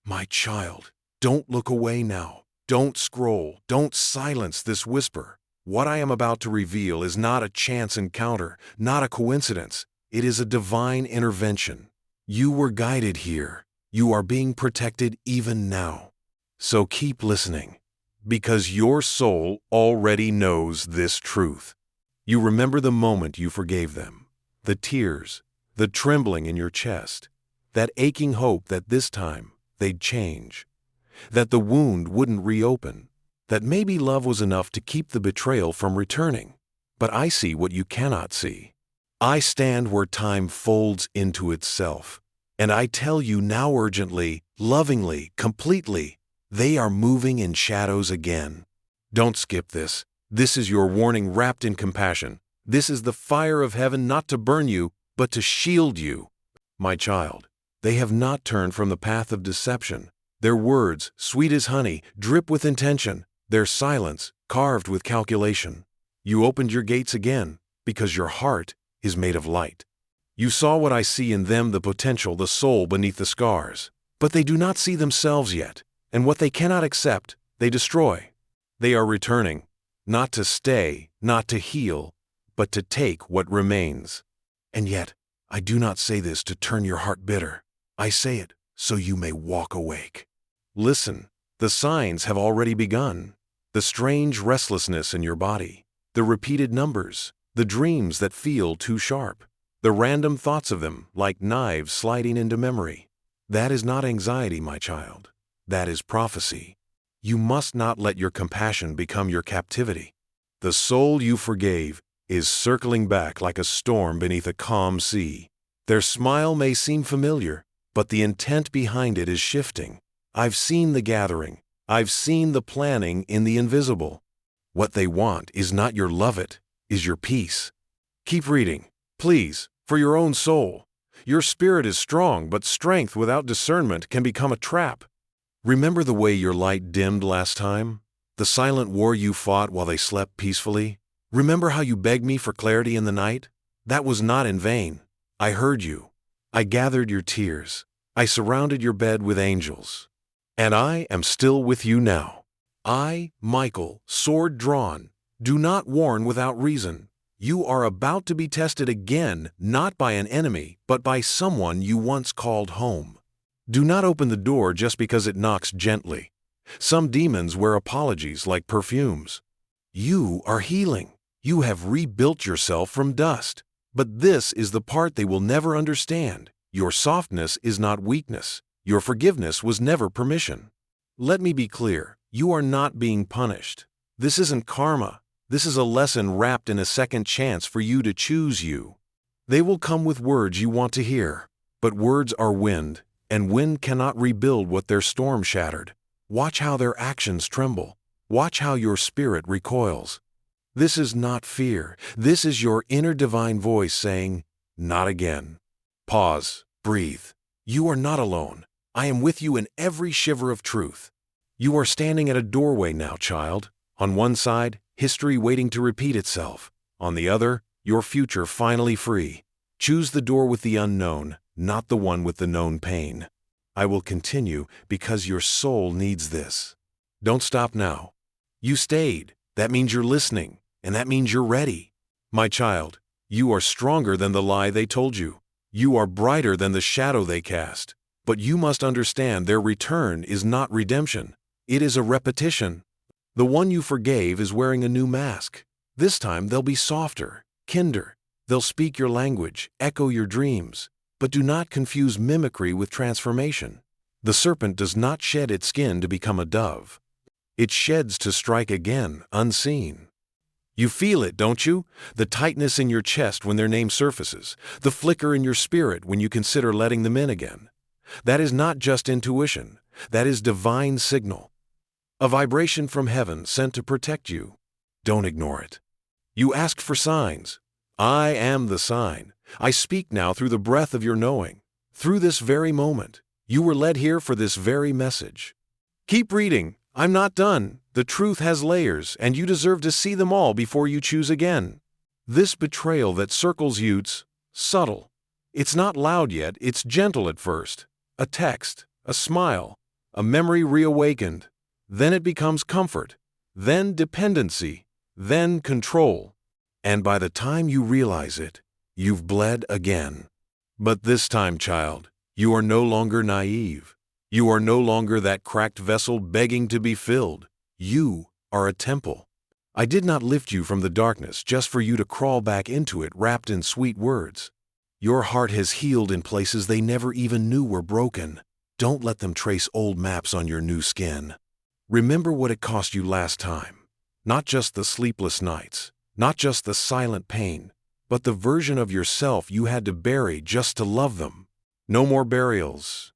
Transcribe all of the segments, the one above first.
My child, don't look away now. Don't scroll. Don't silence this whisper. What I am about to reveal is not a chance encounter, not a coincidence. It is a divine intervention. You were guided here. You are being protected even now. So keep listening, because your soul already knows this truth. You remember the moment you forgave them, the tears, the trembling in your chest, that aching hope that this time they'd change, that the wound wouldn't reopen, that maybe love was enough to keep the betrayal from returning. But I see what you cannot see. I stand where time folds into itself, and I tell you now urgently, lovingly, completely, they are moving in shadows again. Don't skip this. This is your warning wrapped in compassion. This is the fire of heaven, not to burn you, but to shield you. My child, they have not turned from the path of deception. Their words, sweet as honey, drip with intention. Their silence, carved with calculation. You opened your gates again, because your heart is made of light. You saw what I see in them, the potential, the soul beneath the scars. But they do not see themselves yet, and what they cannot accept, they destroy. They are returning, not to stay, not to heal, but to take what remains. And yet, I do not say this to turn your heart bitter. I say it so you may walk awake. Listen, the signs have already begun. The strange restlessness in your body, the repeated numbers, the dreams that feel too sharp, the random thoughts of them like knives sliding into memory. That is not anxiety, my child. That is prophecy. You must not let your compassion become your captivity. The soul you forgave is circling back like a storm beneath a calm sea. Their smile may seem familiar, but the intent behind it is shifting. I've seen the gathering. I've seen the planning in the invisible. What they want is not your love, it is your peace. Keep reading, please, for your own soul. Your spirit is strong, but strength without discernment can become a trap. Remember the way your light dimmed last time? The silent war you fought while they slept peacefully? Remember how you begged me for clarity in the night? That was not in vain. I heard you. I gathered your tears. I surrounded your bed with angels. And I am still with you now. I, Michael, sword drawn, do not warn without reason. You are about to be tested again, not by an enemy, but by someone you once called home. Do not open the door just because it knocks gently. Some demons wear apologies like perfumes. You are healing. You have rebuilt yourself from dust. But this is the part they will never understand. Your softness is not weakness. Your forgiveness was never permission. Let me be clear. You are not being punished. This isn't karma. This is a lesson wrapped in a second chance for you to choose you. They will come with words you want to hear. But words are wind, and wind cannot rebuild what their storm shattered. Watch how their actions tremble. Watch how your spirit recoils. This is not fear. This is your inner divine voice saying, not again. Pause. Breathe. You are not alone. I am with you in every shiver of truth. You are standing at a doorway now, child. On one side, history waiting to repeat itself. On the other, your future finally free. Choose the door with the unknown, not the one with the known pain. I will continue because your soul needs this. Don't stop now. You stayed. That means you're listening, and that means you're ready. My child, you are stronger than the lie they told you. You are brighter than the shadow they cast. But you must understand their return is not redemption. It is a repetition. The one you forgave is wearing a new mask. This time they'll be softer, kinder. They'll speak your language, echo your dreams. But do not confuse mimicry with transformation. The serpent does not shed its skin to become a dove. It sheds to strike again, unseen. You feel it, don't you? The tightness in your chest when their name surfaces. The flicker in your spirit when you consider letting them in again. That is not just intuition. That is divine signal. A vibration from heaven sent to protect you. Don't ignore it. You asked for signs. I am the sign. I speak now through the breath of your knowing. Through this very moment. You were led here for this very message. Keep reading. I'm not done. The truth has layers, and you deserve to see them all before you choose again. This betrayal that circles you's subtle. It's not loud yet, it's gentle at first. A text, a smile, a memory reawakened. Then it becomes comfort, then dependency, then control. And by the time you realize it, you've bled again. But this time, child, you are no longer naive. You are no longer that cracked vessel begging to be filled. You are a temple. I did not lift you from the darkness just for you to crawl back into it wrapped in sweet words. Your heart has healed in places they never even knew were broken. Don't let them trace old maps on your new skin. Remember what it cost you last time. Not just the sleepless nights, not just the silent pain, but the version of yourself you had to bury just to love them. No more burials.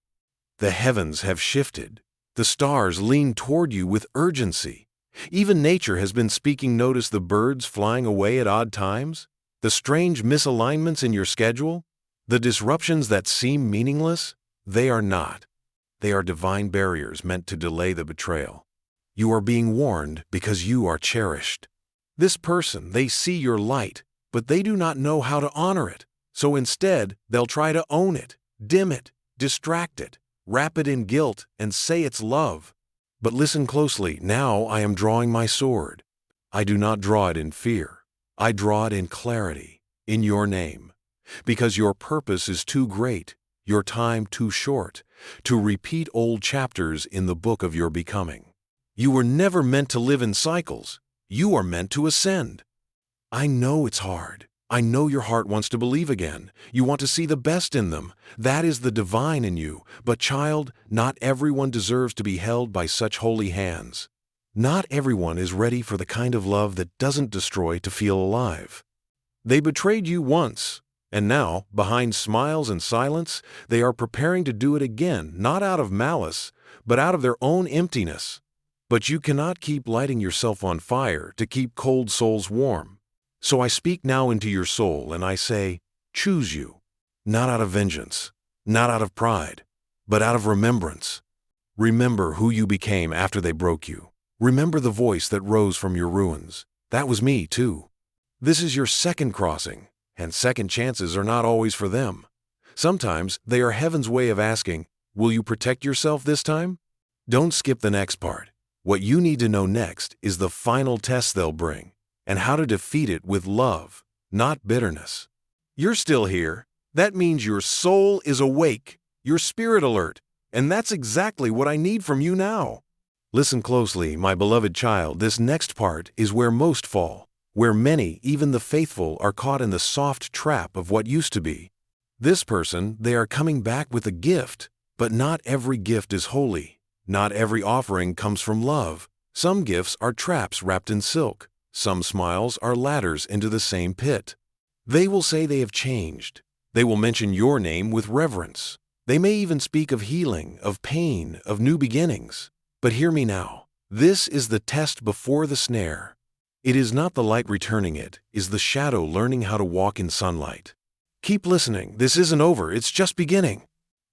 The heavens have shifted. The stars lean toward you with urgency. Even nature has been speaking. Notice the birds flying away at odd times, the strange misalignments in your schedule, the disruptions that seem meaningless. They are not. They are divine barriers meant to delay the betrayal. You are being warned because you are cherished. This person, they see your light, but they do not know how to honor it. So instead, they'll try to own it, dim it, distract it, wrap it in guilt, and say it's love. But listen closely. Now I am drawing my sword. I do not draw it in fear. I draw it in clarity, in your name. Because your purpose is too great, your time too short, to repeat old chapters in the book of your becoming. You were never meant to live in cycles. You are meant to ascend. I know it's hard. I know your heart wants to believe again. You want to see the best in them. That is the divine in you. But child, not everyone deserves to be held by such holy hands. Not everyone is ready for the kind of love that doesn't destroy to feel alive. They betrayed you once, and now, behind smiles and silence, they are preparing to do it again, not out of malice, but out of their own emptiness. But you cannot keep lighting yourself on fire to keep cold souls warm. So I speak now into your soul and I say, choose you, not out of vengeance, not out of pride, but out of remembrance. Remember who you became after they broke you. Remember the voice that rose from your ruins. That was me too. This is your second crossing, and second chances are not always for them. Sometimes they are heaven's way of asking, will you protect yourself this time? Don't skip the next part. What you need to know next is the final test they'll bring, and how to defeat it with love, not bitterness. You're still here. That means your soul is awake, your spirit alert, and that's exactly what I need from you now. Listen closely, my beloved child. This next part is where most fall, where many, even the faithful, are caught in the soft trap of what used to be. This person, they are coming back with a gift, but not every gift is holy. Not every offering comes from love. Some gifts are traps wrapped in silk. Some smiles are ladders into the same pit. They will say they have changed. They will mention your name with reverence. They may even speak of healing, of pain, of new beginnings. But hear me now. This is the test before the snare. It is not the light returning, it is the shadow learning how to walk in sunlight. Keep listening. This isn't over. It's just beginning.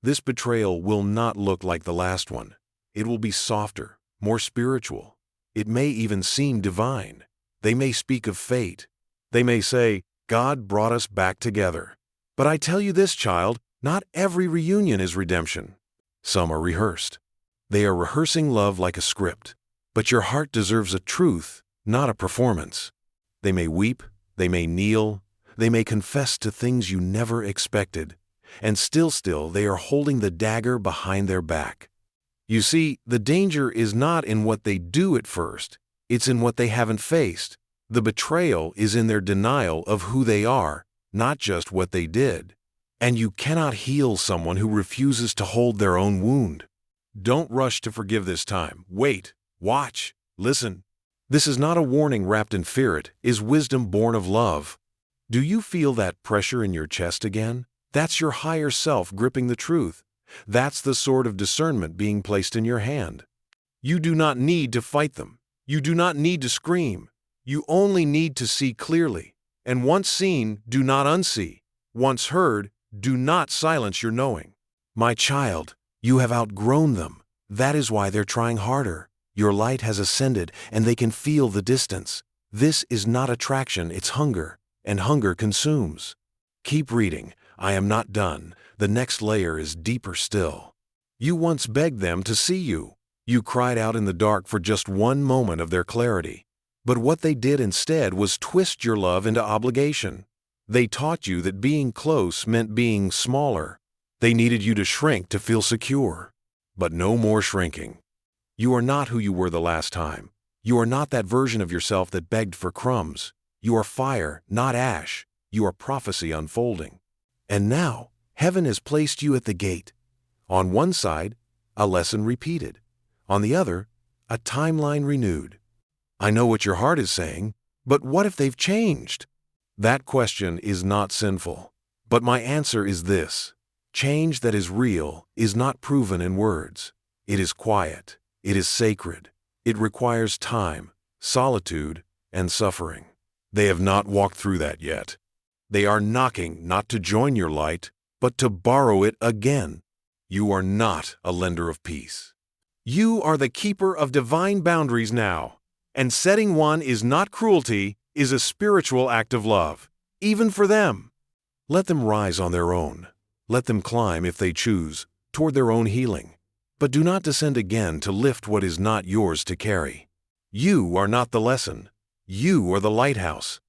This betrayal will not look like the last one. It will be softer, more spiritual. It may even seem divine. They may speak of fate. They may say, God brought us back together. But I tell you this, child, not every reunion is redemption. Some are rehearsed. They are rehearsing love like a script. But your heart deserves a truth, not a performance. They may weep, they may kneel, they may confess to things you never expected, and still they are holding the dagger behind their back. You see, the danger is not in what they do at first. It's in what they haven't faced. The betrayal is in their denial of who they are, not just what they did. And you cannot heal someone who refuses to hold their own wound. Don't rush to forgive this time. Wait, watch, listen. This is not a warning wrapped in fear. It is wisdom born of love. Do you feel that pressure in your chest again? That's your higher self gripping the truth. That's the sword of discernment being placed in your hand. You do not need to fight them. You do not need to scream. You only need to see clearly. And once seen, do not unsee. Once heard, do not silence your knowing. My child, you have outgrown them. That is why they're trying harder. Your light has ascended, and they can feel the distance. This is not attraction, it's hunger, and hunger consumes. Keep reading. I am not done. The next layer is deeper still. You once begged them to see you. You cried out in the dark for just one moment of their clarity. But what they did instead was twist your love into obligation. They taught you that being close meant being smaller. They needed you to shrink to feel secure. But no more shrinking. You are not who you were the last time. You are not that version of yourself that begged for crumbs. You are fire, not ash. You are prophecy unfolding. And now, heaven has placed you at the gate. On one side, a lesson repeated. On the other, a timeline renewed. I know what your heart is saying, but what if they've changed? That question is not sinful. But my answer is this. Change that is real is not proven in words. It is quiet. It is sacred. It requires time, solitude, and suffering. They have not walked through that yet. They are knocking not to join your light, but to borrow it again. You are not a lender of peace. You are the keeper of divine boundaries now. And setting one is not cruelty, is a spiritual act of love, even for them. Let them rise on their own. Let them climb, if they choose, toward their own healing. But do not descend again to lift what is not yours to carry. You are not the lesson. You are the lighthouse.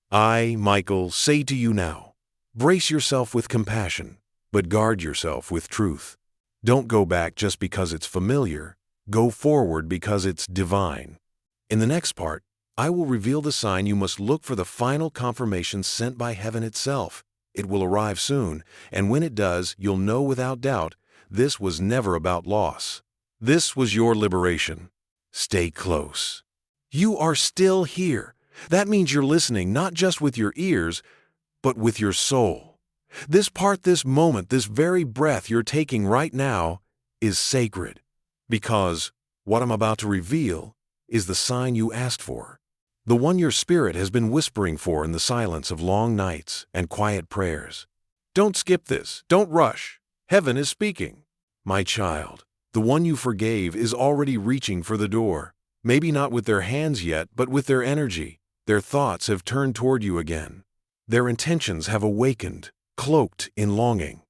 I, Michael, say to you now, brace yourself with compassion, but guard yourself with truth. Don't go back just because it's familiar. Go forward because it's divine. In the next part, I will reveal the sign you must look for, the final confirmation sent by heaven itself. It will arrive soon, and when it does, you'll know without doubt this was never about loss. This was your liberation. Stay close. You are still here. That means you're listening not just with your ears, but with your soul. This part, this moment, this very breath you're taking right now is sacred, because what I'm about to reveal is the sign you asked for, the one your spirit has been whispering for in the silence of long nights and quiet prayers. Don't skip this. Don't rush. Heaven is speaking. My child, the one you forgave is already reaching for the door. Maybe not with their hands yet, but with their energy. Their thoughts have turned toward you again. Their intentions have awakened, cloaked in longing.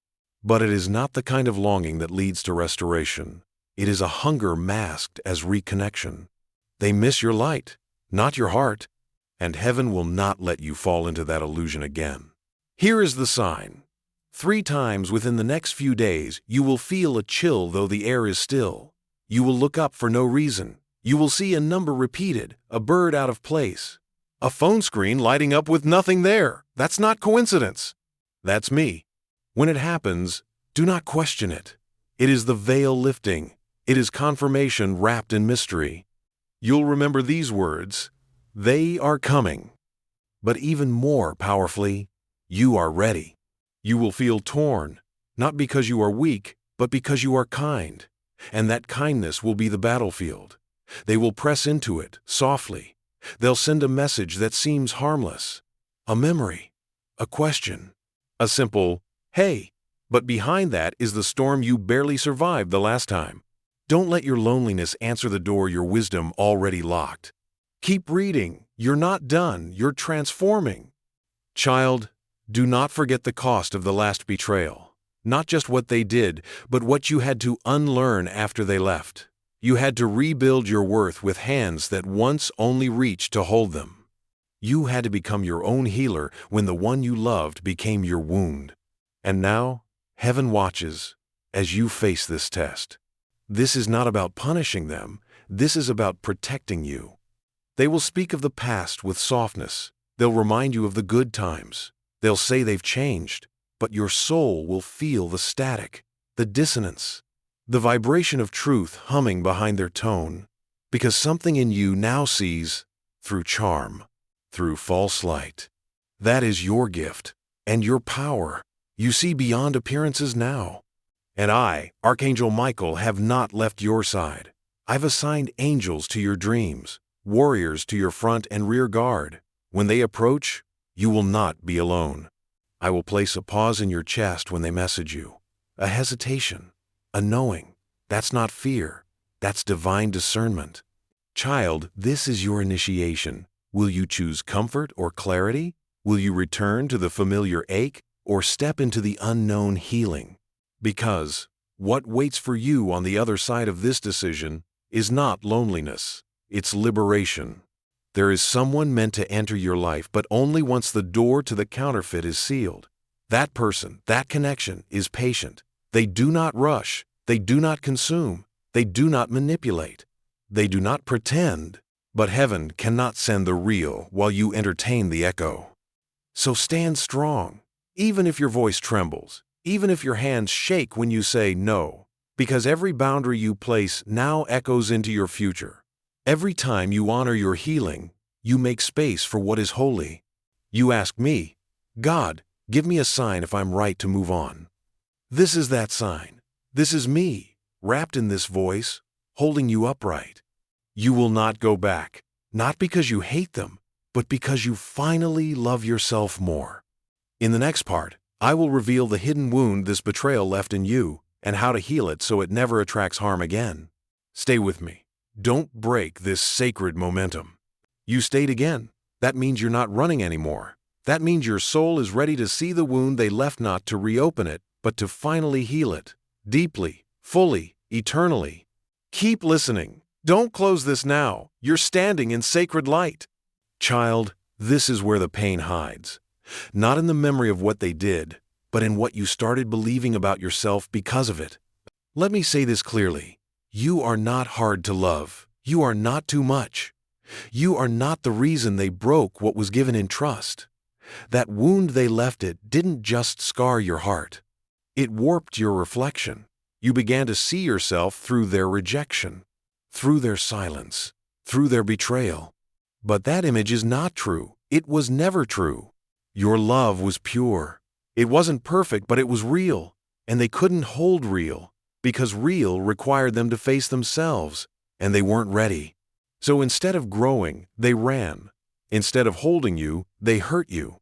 But it is not the kind of longing that leads to restoration. It is a hunger masked as reconnection. They miss your light, not your heart, and heaven will not let you fall into that illusion again. Here is the sign. 3 times within the next few days, you will feel a chill though the air is still. You will look up for no reason. You will see a number repeated, a bird out of place, a phone screen lighting up with nothing there. That's not coincidence. That's me. When it happens, do not question it. It is the veil lifting. It is confirmation wrapped in mystery. You'll remember these words. They are coming. But even more powerfully, you are ready. You will feel torn, not because you are weak, but because you are kind. And that kindness will be the battlefield. They will press into it softly. They'll send a message that seems harmless, a memory, a question, a simple, hey, but behind that is the storm you barely survived the last time. Don't let your loneliness answer the door your wisdom already locked. Keep reading. You're not done. You're transforming. Child, do not forget the cost of the last betrayal. Not just what they did, but what you had to unlearn after they left. You had to rebuild your worth with hands that once only reached to hold them. You had to become your own healer when the one you loved became your wound. And now, heaven watches as you face this test. This is not about punishing them. This is about protecting you. They will speak of the past with softness. They'll remind you of the good times. They'll say they've changed, but your soul will feel the static, the dissonance, the vibration of truth humming behind their tone, because something in you now sees through charm, through false light. That is your gift and your power. You see beyond appearances now. And I, Archangel Michael, have not left your side. I've assigned angels to your dreams, warriors to your front and rear guard. When they approach, you will not be alone. I will place a pause in your chest when they message you, a hesitation, a knowing. That's not fear. That's divine discernment. Child, this is your initiation. Will you choose comfort or clarity? Will you return to the familiar ache or step into the unknown healing? Because What waits for you on the other side of this decision is not loneliness, it's liberation. There is someone meant to enter your life, but only once the door to the counterfeit is sealed. That person, that connection, is patient. They do not rush. They do not consume. They do not manipulate. They do not pretend. But heaven cannot send the real while you entertain the echo. So stand strong, even if your voice trembles, even if your hands shake when you say no, because every boundary you place now echoes into your future. Every time you honor your healing, you make space for what is holy. You ask me, God, give me a sign if I'm right to move on. This is that sign. This is me, wrapped in this voice, holding you upright. You will not go back, not because you hate them, but because you finally love yourself more. In the next part, I will reveal the hidden wound this betrayal left in you and how to heal it so it never attracts harm again. Stay with me. Don't break this sacred momentum. You stayed again. That means you're not running anymore. That means your soul is ready to see the wound they left, not to reopen it, but to finally heal it. Deeply, fully, eternally. Keep listening. Don't close this now. You're standing in sacred light. Child, this is where the pain hides. Not in the memory of what they did, but in what you started believing about yourself because of it. Let me say this clearly. You are not hard to love. You are not too much. You are not the reason they broke what was given in trust. That wound they left it didn't just scar your heart. It warped your reflection. You began to see yourself through their rejection, through their silence, through their betrayal. But that image is not true. It was never true. Your love was pure. It wasn't perfect, but it was real. And they couldn't hold real, because real required them to face themselves, and they weren't ready. So instead of growing, they ran. Instead of holding you, they hurt you.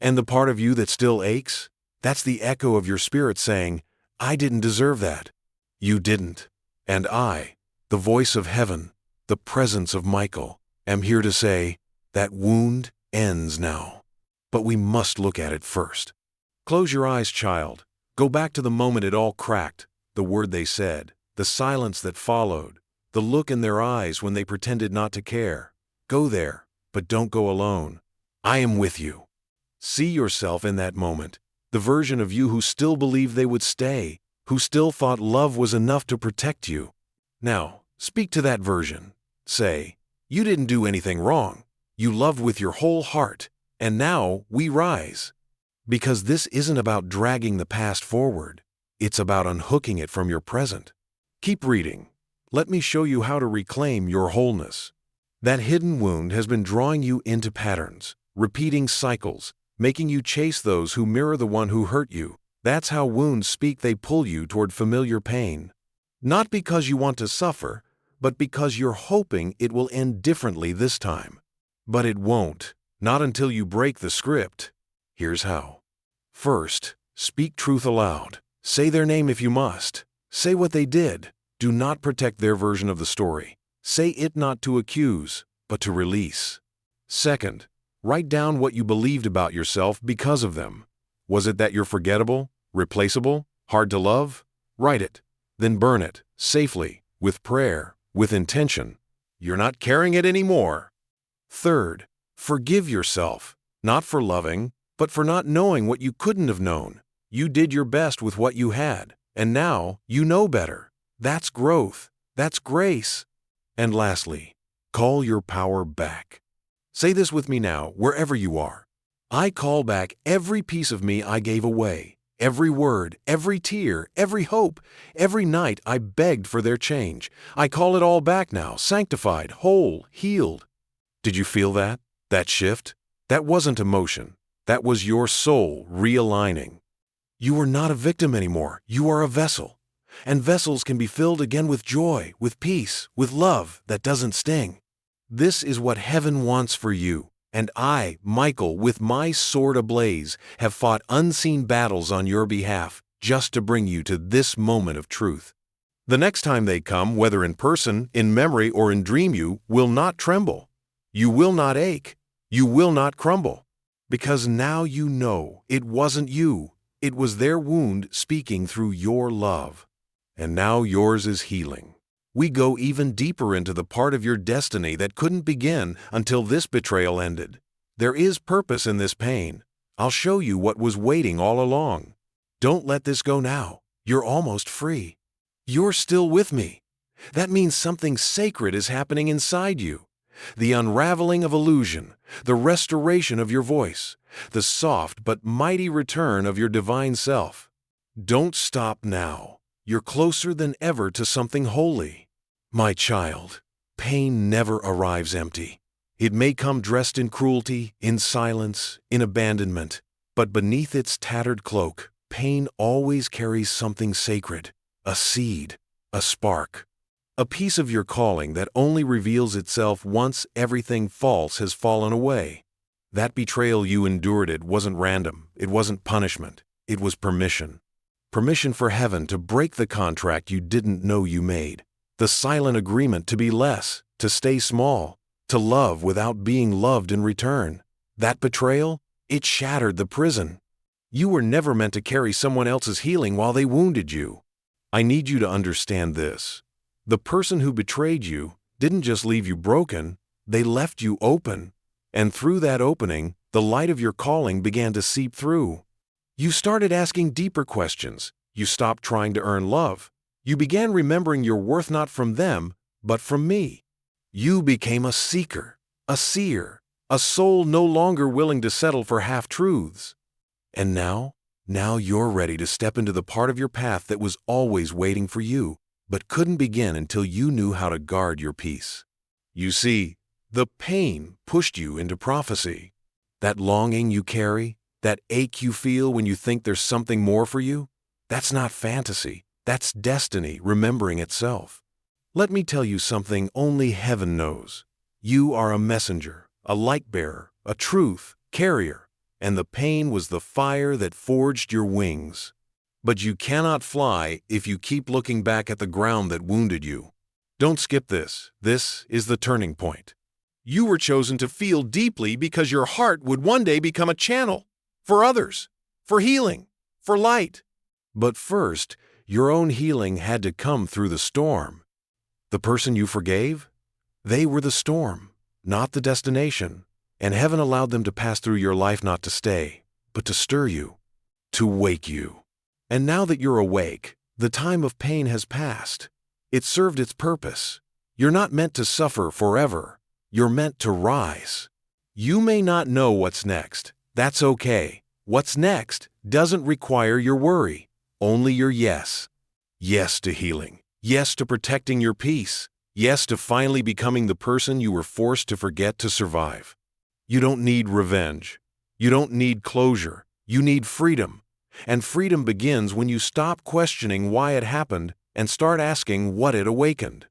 And the part of you that still aches, that's the echo of your spirit saying, I didn't deserve that. You didn't. And I, the voice of heaven, the presence of Michael, am here to say, that wound ends now. But we must look at it first. Close your eyes, child. Go back to the moment it all cracked, the word they said, the silence that followed, the look in their eyes when they pretended not to care. Go there, but don't go alone. I am with you. See yourself in that moment, the version of you who still believed they would stay, who still thought love was enough to protect you. Now, speak to that version. Say, you didn't do anything wrong. You loved with your whole heart, and now we rise. Because this isn't about dragging the past forward. It's about unhooking it from your present. Keep reading. Let me show you how to reclaim your wholeness. That hidden wound has been drawing you into patterns, repeating cycles, making you chase those who mirror the one who hurt you. That's how wounds speak. They pull you toward familiar pain. Not because you want to suffer, but because you're hoping it will end differently this time. But it won't, not until you break the script. Here's how. First, speak truth aloud. Say their name if you must. Say what they did. Do not protect their version of the story. Say it not to accuse, but to release. Second, write down what you believed about yourself because of them. Was it that you're forgettable, replaceable, hard to love? Write it. Then burn it, safely, with prayer, with intention. You're not carrying it anymore. Third, forgive yourself, not for loving, but for not knowing what you couldn't have known. You did your best with what you had, and now you know better. That's growth. That's grace. And lastly, call your power back. Say this with me now, wherever you are. I call back every piece of me I gave away. Every word, every tear, every hope, every night I begged for their change. I call it all back now, sanctified, whole, healed. Did you feel that? That shift? That wasn't emotion. That was your soul realigning. You are not a victim anymore. You are a vessel. And vessels can be filled again with joy, with peace, with love that doesn't sting. This is what heaven wants for you. And I, Michael, with my sword ablaze, have fought unseen battles on your behalf just to bring you to this moment of truth. The next time they come, whether in person, in memory, or in dream, you will not tremble. You will not ache. You will not crumble. Because now you know it wasn't you. It was their wound speaking through your love. and now yours is healing. We go even deeper into the part of your destiny that couldn't begin until this betrayal ended. There is purpose in this pain. I'll show you what was waiting all along. Don't let this go now. You're almost free. You're still with me. That means something sacred is happening inside you. The unraveling of illusion, the restoration of your voice, the soft but mighty return of your divine self. Don't stop now. You're closer than ever to something holy. My child, pain never arrives empty. It may come dressed in cruelty, in silence, in abandonment, but beneath its tattered cloak, pain always carries something sacred, a seed, a spark, a piece of your calling that only reveals itself once everything false has fallen away. That betrayal you endured, it wasn't random, it wasn't punishment, it was permission. Permission for heaven to break the contract you didn't know you made, the silent agreement to be less, to stay small, to love without being loved in return. That betrayal, it shattered the prison. You were never meant to carry someone else's healing while they wounded you. I need you to understand this. The person who betrayed you didn't just leave you broken, they left you open. And through that opening, the light of your calling began to seep through. You started asking deeper questions. You stopped trying to earn love. You began remembering your worth not from them, but from me. You became a seeker, a seer, a soul no longer willing to settle for half-truths. And now you're ready to step into the part of your path that was always waiting for you, but couldn't begin until you knew how to guard your peace. You see, the pain pushed you into prophecy. That longing you carry, that ache you feel when you think there's something more for you, that's not fantasy, that's destiny remembering itself. Let me tell you something only heaven knows. You are a messenger, a light bearer, a truth carrier, and the pain was the fire that forged your wings. But you cannot fly if you keep looking back at the ground that wounded you. Don't skip this. This is the turning point. You were chosen to feel deeply because your heart would one day become a channel for others, for healing, for light. But first, your own healing had to come through the storm. The person you forgave? They were the storm, not the destination. And heaven allowed them to pass through your life not to stay, but to stir you, to wake you. And now that you're awake, the time of pain has passed. It served its purpose. You're not meant to suffer forever. You're meant to rise. You may not know what's next. That's okay. What's next doesn't require your worry, only your yes. Yes to healing. Yes to protecting your peace. Yes to finally becoming the person you were forced to forget to survive. You don't need revenge. You don't need closure. You need freedom. And freedom begins when you stop questioning why it happened and start asking what it awakened.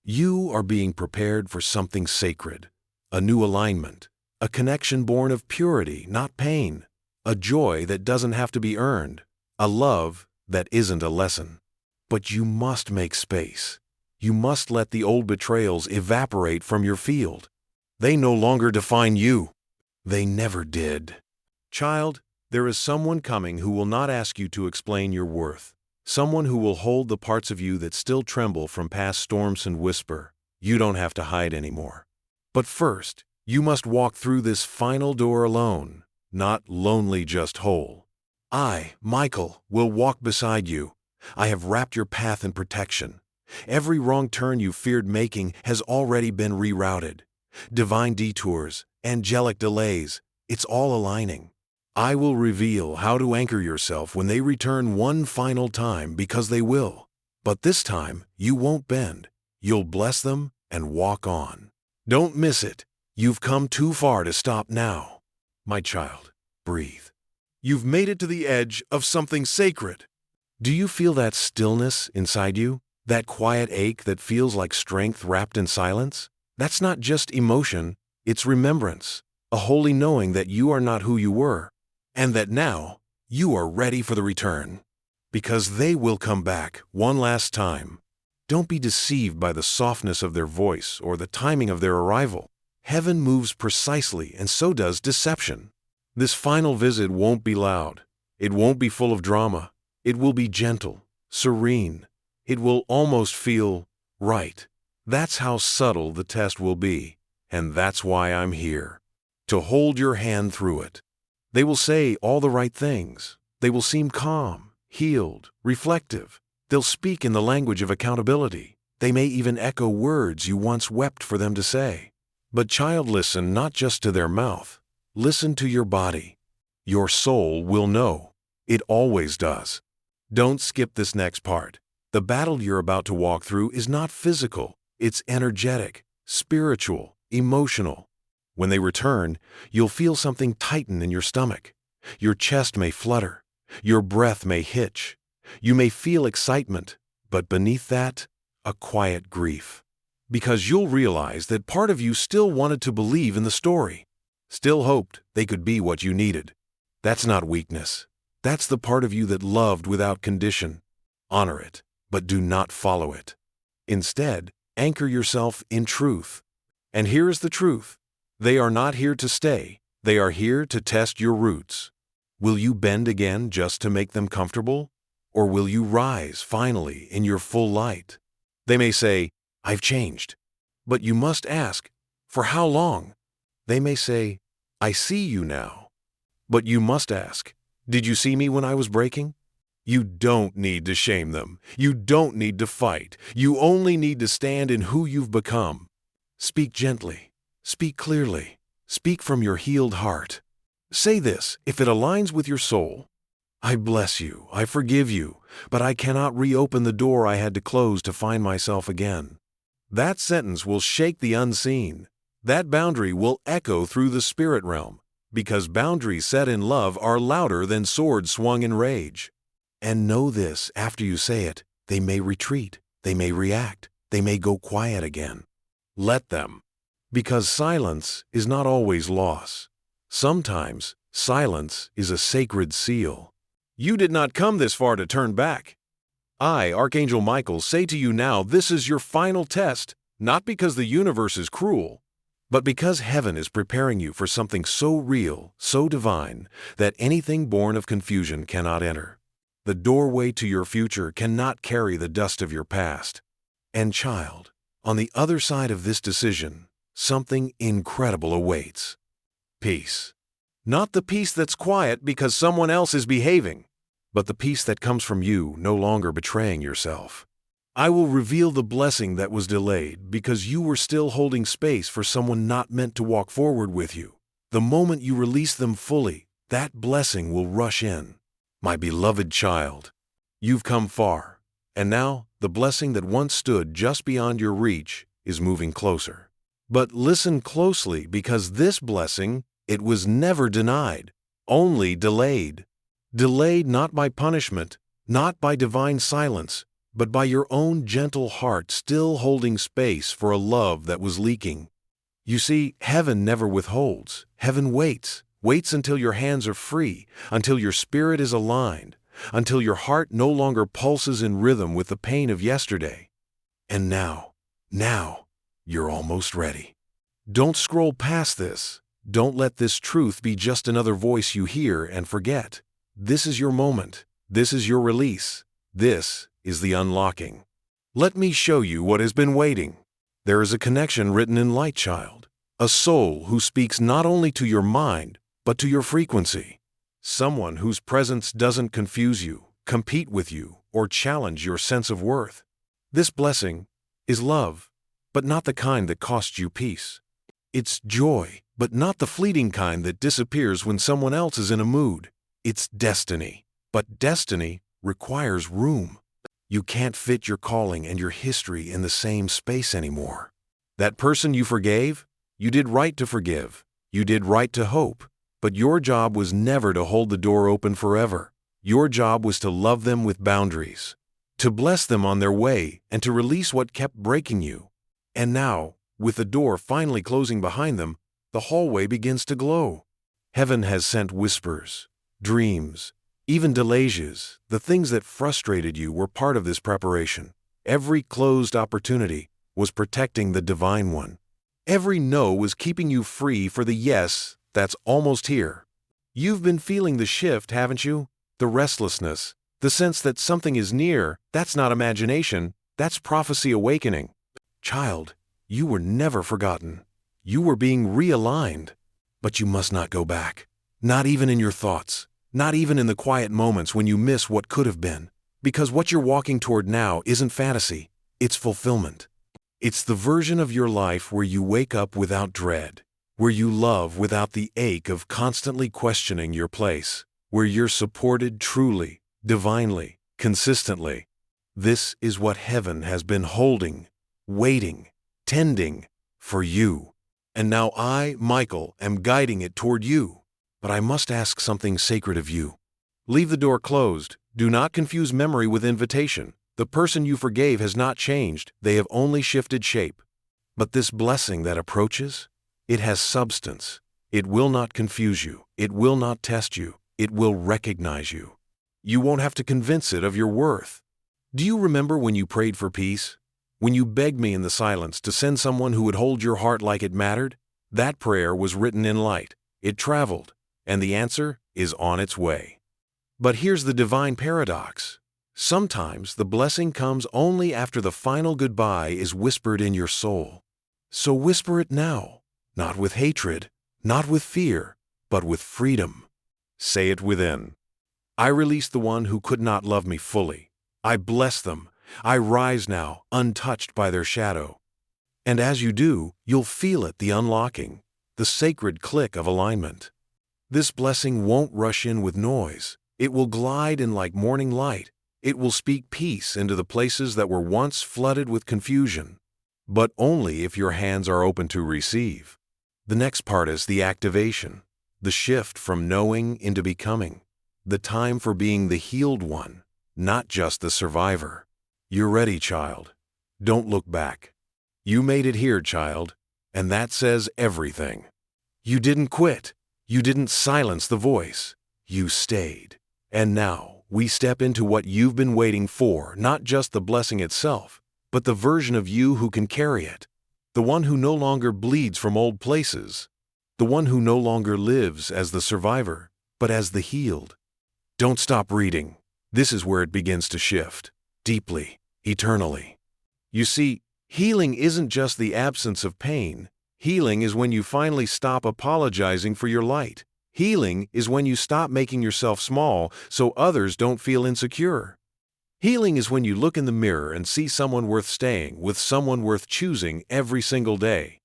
You are being prepared for something sacred, a new alignment, a connection born of purity, not pain, a joy that doesn't have to be earned, a love that isn't a lesson. But you must make space. You must let the old betrayals evaporate from your field. They no longer define you. They never did. Child, there is someone coming who will not ask you to explain your worth. Someone who will hold the parts of you that still tremble from past storms and whisper, you don't have to hide anymore. But first, you must walk through this final door alone, not lonely, just whole. I, Michael, will walk beside you. I have wrapped your path in protection. Every wrong turn you feared making has already been rerouted. Divine detours, angelic delays, it's all aligning. I will reveal how to anchor yourself when they return one final time, because they will. But this time, you won't bend. You'll bless them and walk on. Don't miss it. You've come too far to stop now. My child, breathe. You've made it to the edge of something sacred. Do you feel that stillness inside you? That quiet ache that feels like strength wrapped in silence? That's not just emotion, it's remembrance, a holy knowing that you are not who you were, and that now you are ready for the return. Because they will come back one last time. Don't be deceived by the softness of their voice or the timing of their arrival. Heaven moves precisely, and so does deception. This final visit won't be loud. It won't be full of drama. It will be gentle, serene. It will almost feel right. That's how subtle the test will be, and that's why I'm here, to hold your hand through it. They will say all the right things. They will seem calm, healed, reflective. They'll speak in the language of accountability. They may even echo words you once wept for them to say. But child, listen not just to their mouth. Listen to your body. Your soul will know. It always does. Don't skip this next part. The battle you're about to walk through is not physical. It's energetic, spiritual, emotional. When they return, you'll feel something tighten in your stomach. Your chest may flutter. Your breath may hitch. You may feel excitement, but beneath that, a quiet grief. Because you'll realize that part of you still wanted to believe in the story, still hoped they could be what you needed. That's not weakness. That's the part of you that loved without condition. Honor it, but do not follow it. Instead, anchor yourself in truth. And here's the truth. They are not here to stay. They are here to test your roots. Will you bend again just to make them comfortable? Or will you rise finally in your full light? They may say, I've changed. But you must ask, for how long? They may say, I see you now. But you must ask, did you see me when I was breaking? You don't need to shame them. You don't need to fight. You only need to stand in who you've become. Speak gently. Speak clearly. Speak from your healed heart. Say this if it aligns with your soul. I bless you. I forgive you. But I cannot reopen the door I had to close to find myself again. That sentence will shake the unseen. That boundary will echo through the spirit realm, because boundaries set in love are louder than swords swung in rage. And know this, after you say it, they may retreat, they may react, they may go quiet again. Let them. Because silence is not always loss. Sometimes silence is a sacred seal. You did not come this far to turn back. I, Archangel Michael, say to you now, this is your final test, not because the universe is cruel, but because heaven is preparing you for something so real, so divine, that anything born of confusion cannot enter. The doorway to your future cannot carry the dust of your past. And child, on the other side of this decision, something incredible awaits. Peace. Not the peace that's quiet because someone else is behaving, but the peace that comes from you no longer betraying yourself. I will reveal the blessing that was delayed because you were still holding space for someone not meant to walk forward with you. The moment you release them fully, that blessing will rush in. My beloved child, you've come far, and now the blessing that once stood just beyond your reach is moving closer. But listen closely, because this blessing, it was never denied, only delayed. Delayed not by punishment, not by divine silence, but by your own gentle heart still holding space for a love that was leaking. You see, heaven never withholds. Heaven waits until your hands are free, until your spirit is aligned, until your heart no longer pulses in rhythm with the pain of yesterday. And now, you're almost ready. Don't scroll past this. Don't let this truth be just another voice you hear and forget. This is your moment. This is your release. This is the unlocking. Let me show you what has been waiting. There is a connection written in light, child. A soul who speaks not only to your mind, but to your frequency. Someone whose presence doesn't confuse you, compete with you, or challenge your sense of worth. This blessing is love, but not the kind that costs you peace. It's joy, but not the fleeting kind that disappears when someone else is in a mood. It's destiny, but destiny requires room. You can't fit your calling and your history in the same space anymore. That person you forgave, you did right to forgive. You did right to hope. But your job was never to hold the door open forever. Your job was to love them with boundaries, to bless them on their way, and to release what kept breaking you. And now, with the door finally closing behind them, the hallway begins to glow. Heaven has sent whispers, dreams, even delays. The things that frustrated you were part of this preparation. Every closed opportunity was protecting the divine one. Every no was keeping you free for the yes that's almost here. You've been feeling the shift, haven't you? The restlessness, The sense that something is near, that's not imagination, that's prophecy awakening. Child, you were never forgotten. You were being realigned. But you must not go back. Not even in your thoughts. Not even in the quiet moments when you miss what could have been. Because what you're walking toward now isn't fantasy, it's fulfillment. It's the version of your life where you wake up without dread, where you love without the ache of constantly questioning your place, where you're supported truly, divinely, consistently. This is what heaven has been holding, waiting, tending for you. And now I, Michael, am guiding it toward you. But I must ask something sacred of you. Leave the door closed. Do not confuse memory with invitation. The person you forgave has not changed. They have only shifted shape. But this blessing that approaches, it has substance. It will not confuse you. It will not test you. It will recognize you. You won't have to convince it of your worth. Do you remember when you prayed for peace? When you begged me in the silence to send someone who would hold your heart like it mattered? That prayer was written in light. It traveled, and the answer is on its way. But here's the divine paradox. Sometimes the blessing comes only after the final goodbye is whispered in your soul. So whisper it now, not with hatred, not with fear, but with freedom. Say it within. I release the one who could not love me fully. I bless them. I rise now, untouched by their shadow. And as you do, you'll feel it, the unlocking, the sacred click of alignment. This blessing won't rush in with noise. It will glide in like morning light. It will speak peace into the places that were once flooded with confusion. But only if your hands are open to receive. The next part is the activation, the shift from knowing into becoming, the time for being the healed one, not just the survivor. You're ready, child. Don't look back. You made it here, child, and that says everything. You didn't quit. You didn't silence the voice. You stayed. And now, we step into what you've been waiting for, not just the blessing itself, but the version of you who can carry it. The one who no longer bleeds from old places. The one who no longer lives as the survivor, but as the healed. Don't stop reading. This is where it begins to shift. Deeply, eternally. You see, healing isn't just the absence of pain. Healing is when you finally stop apologizing for your light. Healing is when you stop making yourself small so others don't feel insecure. Healing is when you look in the mirror and see someone worth staying with, someone worth choosing every single day.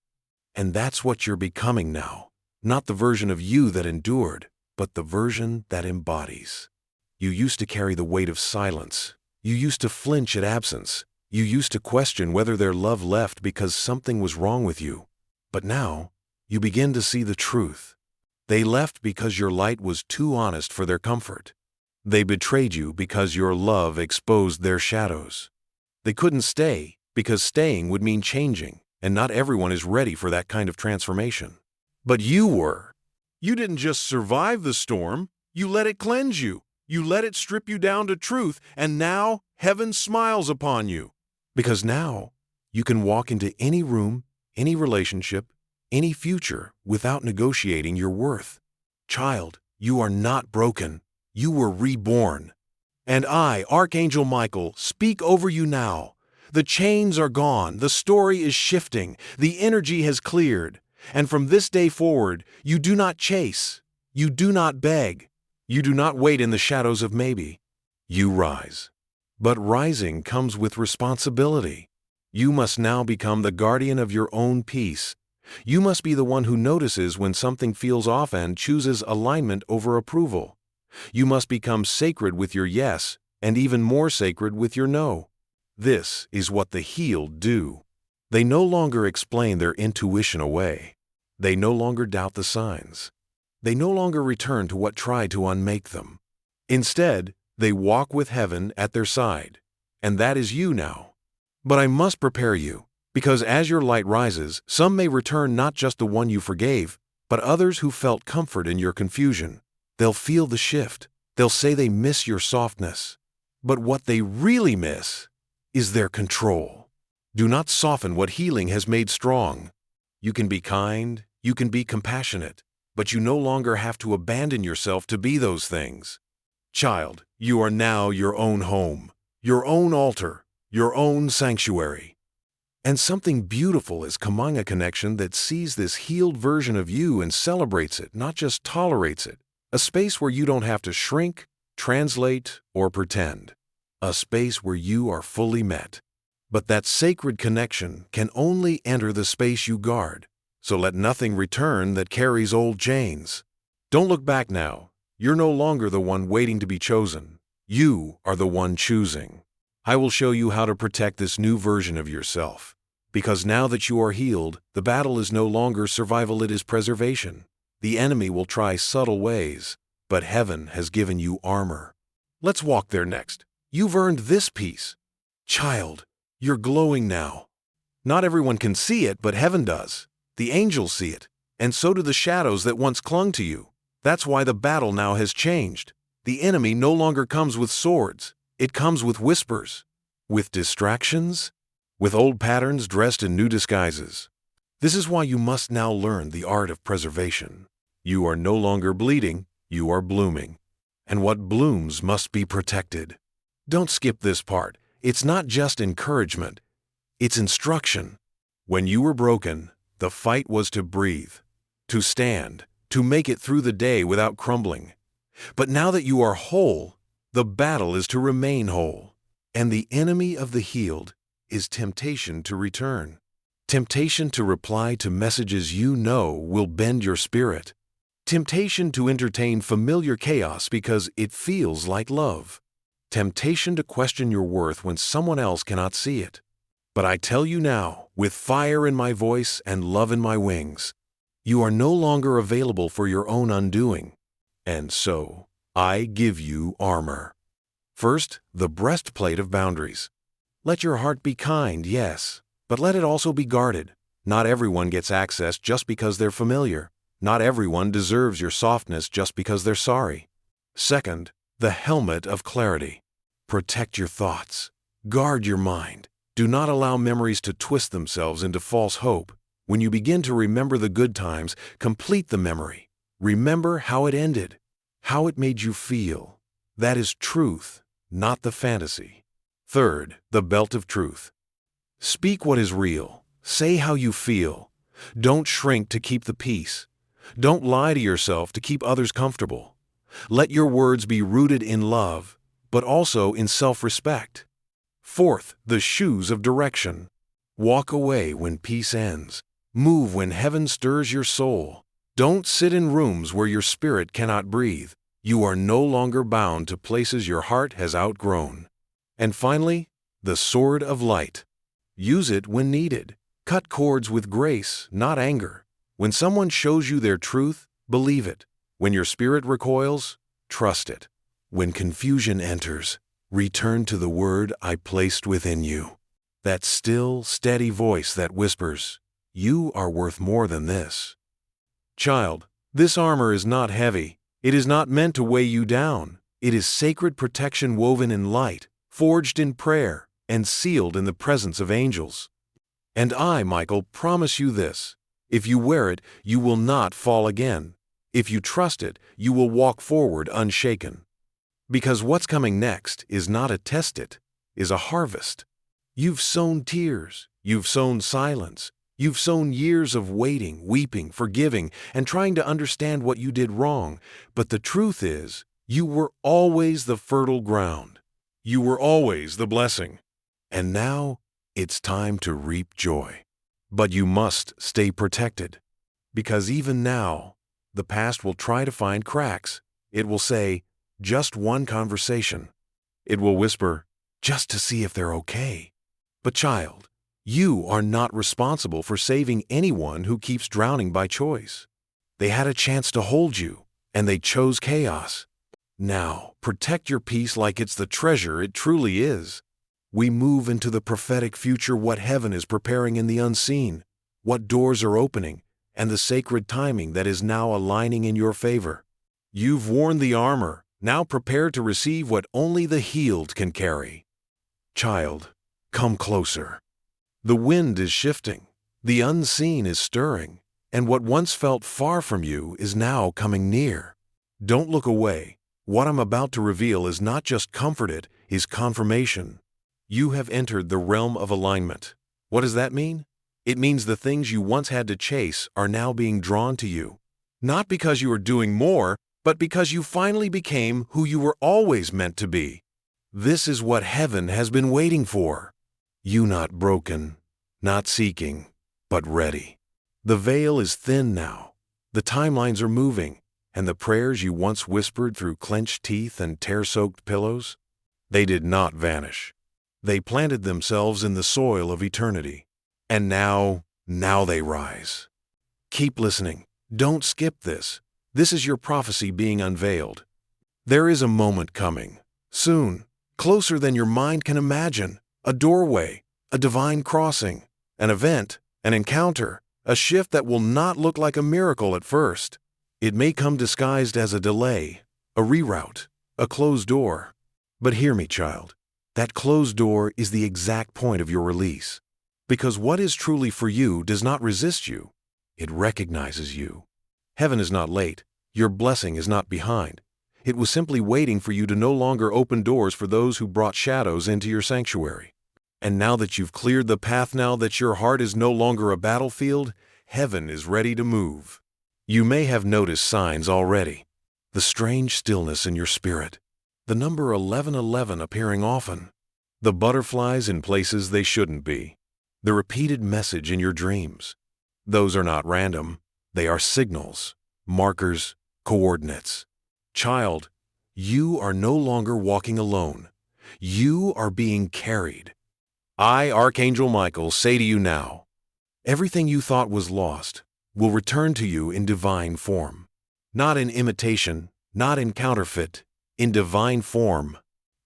And that's what you're becoming now. Not the version of you that endured, but the version that embodies. You used to carry the weight of silence. You used to flinch at absence. You used to question whether their love left because something was wrong with you. But now, you begin to see the truth. They left because your light was too honest for their comfort. They betrayed you because your love exposed their shadows. They couldn't stay because staying would mean changing, and not everyone is ready for that kind of transformation. But you were. You didn't just survive the storm, you let it cleanse you. You let it strip you down to truth, and now heaven smiles upon you. Because now you can walk into any room, any relationship, any future without negotiating your worth. Child, you are not broken. You were reborn. And I, Archangel Michael, speak over you now. The chains are gone. The story is shifting. The energy has cleared. And from this day forward, you do not chase. You do not beg. You do not wait in the shadows of maybe. You rise. But rising comes with responsibility. You must now become the guardian of your own peace. You must be the one who notices when something feels off and chooses alignment over approval. You must become sacred with your yes, and even more sacred with your no. This is what the healed do. They no longer explain their intuition away. They no longer doubt the signs. They no longer return to what tried to unmake them. Instead, they walk with heaven at their side. And that is you now. But I must prepare you. Because as your light rises, some may return, not just the one you forgave, but others who felt comfort in your confusion. They'll feel the shift. They'll say they miss your softness. But what they really miss is their control. Do not soften what healing has made strong. You can be kind, you can be compassionate, but you no longer have to abandon yourself to be those things. Child, you are now your own home, your own altar, your own sanctuary. And something beautiful is coming, a connection that sees this healed version of you and celebrates it, not just tolerates it. A space where you don't have to shrink, translate, or pretend. A space where you are fully met. But that sacred connection can only enter the space you guard. So let nothing return that carries old chains. Don't look back now. You're no longer the one waiting to be chosen. You are the one choosing. I will show you how to protect this new version of yourself. Because now that you are healed, the battle is no longer survival, it is preservation. The enemy will try subtle ways, but heaven has given you armor. Let's walk there next. You've earned this peace. Child, you're glowing now. Not everyone can see it, but heaven does. The angels see it, and so do the shadows that once clung to you. That's why the battle now has changed. The enemy no longer comes with swords. It comes with whispers, with distractions, with old patterns dressed in new disguises. This is why you must now learn the art of preservation. You are no longer bleeding, you are blooming. And what blooms must be protected. Don't skip this part. It's not just encouragement, it's instruction. When you were broken, the fight was to breathe, to stand, to make it through the day without crumbling. But now that you are whole, the battle is to remain whole. And the enemy of the healed is temptation to return. Temptation to reply to messages you know will bend your spirit. Temptation to entertain familiar chaos because it feels like love. Temptation to question your worth when someone else cannot see it. But I tell you now, with fire in my voice and love in my wings, you are no longer available for your own undoing. And so, I give you armor. First, the breastplate of boundaries. Let your heart be kind, yes, but let it also be guarded. Not everyone gets access just because they're familiar. Not everyone deserves your softness just because they're sorry. Second, the helmet of clarity. Protect your thoughts. Guard your mind. Do not allow memories to twist themselves into false hope. When you begin to remember the good times, complete the memory. Remember how it ended, how it made you feel. That is truth, not the fantasy. Third, the belt of truth. Speak what is real. Say how you feel. Don't shrink to keep the peace. Don't lie to yourself to keep others comfortable. Let your words be rooted in love, but also in self-respect. Fourth, the shoes of direction. Walk away when peace ends. Move when heaven stirs your soul. Don't sit in rooms where your spirit cannot breathe. You are no longer bound to places your heart has outgrown. And finally, the sword of light. Use it when needed. Cut cords with grace, not anger. When someone shows you their truth, believe it. When your spirit recoils, trust it. When confusion enters, return to the word I placed within you. That still, steady voice that whispers, "You are worth more than this." Child, this armor is not heavy. It is not meant to weigh you down. It is sacred protection woven in light, forged in prayer, and sealed in the presence of angels. And I, Michael, promise you this. If you wear it, you will not fall again. If you trust it, you will walk forward unshaken. Because what's coming next is not a test, it is a harvest. You've sown tears, you've sown silence, you've sown years of waiting, weeping, forgiving, and trying to understand what you did wrong. But the truth is, you were always the fertile ground. You were always the blessing. And now, it's time to reap joy. But you must stay protected. Because even now, the past will try to find cracks. It will say, just one conversation. It will whisper, just to see if they're okay. But child, you are not responsible for saving anyone who keeps drowning by choice. They had a chance to hold you, and they chose chaos. Now, protect your peace like it's the treasure it truly is. We move into the prophetic future, what heaven is preparing in the unseen, what doors are opening, and the sacred timing that is now aligning in your favor. You've worn the armor, now prepare to receive what only the healed can carry. Child, come closer. The wind is shifting, the unseen is stirring, and what once felt far from you is now coming near. Don't look away. What I'm about to reveal is not just comfort, it is confirmation. You have entered the realm of alignment. What does that mean? It means the things you once had to chase are now being drawn to you. Not because you are doing more, but because you finally became who you were always meant to be. This is what heaven has been waiting for. You not broken, not seeking, but ready. The veil is thin now. The timelines are moving, and the prayers you once whispered through clenched teeth and tear-soaked pillows, they did not vanish. They planted themselves in the soil of eternity. And now they rise. Keep listening. Don't skip this. This is your prophecy being unveiled. There is a moment coming, soon, closer than your mind can imagine. A doorway, a divine crossing, an event, an encounter, a shift that will not look like a miracle at first. It may come disguised as a delay, a reroute, a closed door. But hear me, child. That closed door is the exact point of your release. Because what is truly for you does not resist you. It recognizes you. Heaven is not late. Your blessing is not behind. It was simply waiting for you to no longer open doors for those who brought shadows into your sanctuary. And now that you've cleared the path, now that your heart is no longer a battlefield, heaven is ready to move. You may have noticed signs already. The strange stillness in your spirit. The number 1111 appearing often. The butterflies in places they shouldn't be. The repeated message in your dreams. Those are not random. They are signals, markers, coordinates. Child, you are no longer walking alone. You are being carried. I, Archangel Michael, say to you now, everything you thought was lost will return to you in divine form. Not in imitation, not in counterfeit, in divine form.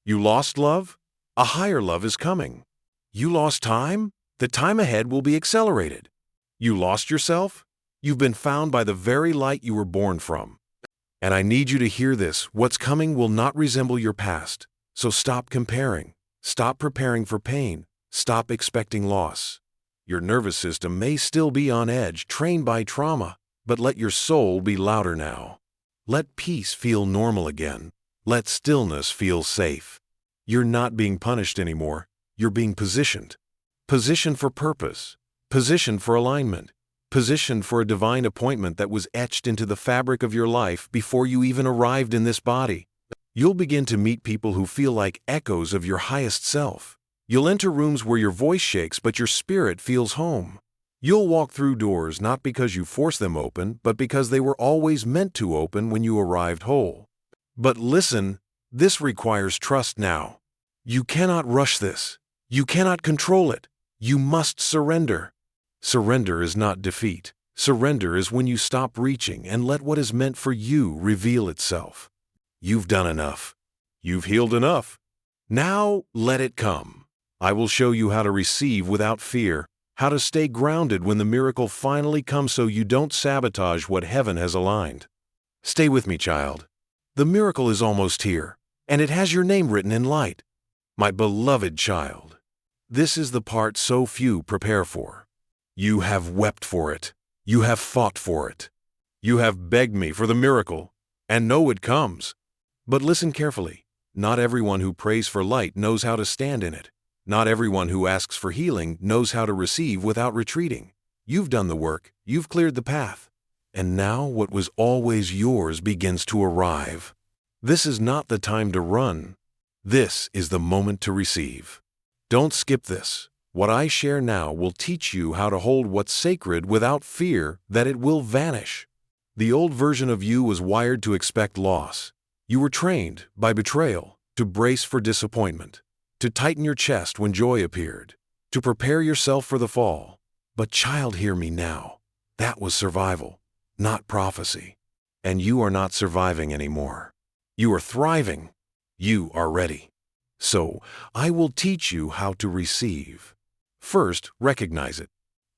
You lost love? A higher love is coming. You lost time? The time ahead will be accelerated. You lost yourself? You've been found by the very light you were born from. And I need you to hear this. What's coming will not resemble your past. So stop comparing. Stop preparing for pain. Stop expecting loss. Your nervous system may still be on edge, trained by trauma, but let your soul be louder now. Let peace feel normal again. Let stillness feel safe. You're not being punished anymore. You're being positioned. Positioned for purpose. Positioned for alignment. Positioned for a divine appointment that was etched into the fabric of your life before you even arrived in this body. You'll begin to meet people who feel like echoes of your highest self. You'll enter rooms where your voice shakes but your spirit feels home. You'll walk through doors not because you forced them open, but because they were always meant to open when you arrived whole. But listen, this requires trust now. You cannot rush this. You cannot control it. You must surrender. Surrender is not defeat. Surrender is when you stop reaching and let what is meant for you reveal itself. You've done enough. You've healed enough. Now let it come. I will show you how to receive without fear, how to stay grounded when the miracle finally comes so you don't sabotage what heaven has aligned. Stay with me, child. The miracle is almost here, and it has your name written in light. My beloved child. This is the part so few prepare for. You have wept for it. You have fought for it. You have begged me for the miracle, and know it comes. But listen carefully. Not everyone who prays for light knows how to stand in it. Not everyone who asks for healing knows how to receive without retreating. You've done the work. You've cleared the path. And now what was always yours begins to arrive. This is not the time to run. This is the moment to receive. Don't skip this. What I share now will teach you how to hold what's sacred without fear that it will vanish. The old version of you was wired to expect loss. You were trained, by betrayal, to brace for disappointment, to tighten your chest when joy appeared, to prepare yourself for the fall. But child, hear me now. That was survival, not prophecy. And you are not surviving anymore. You are thriving. You are ready. So, I will teach you how to receive. First, recognize it.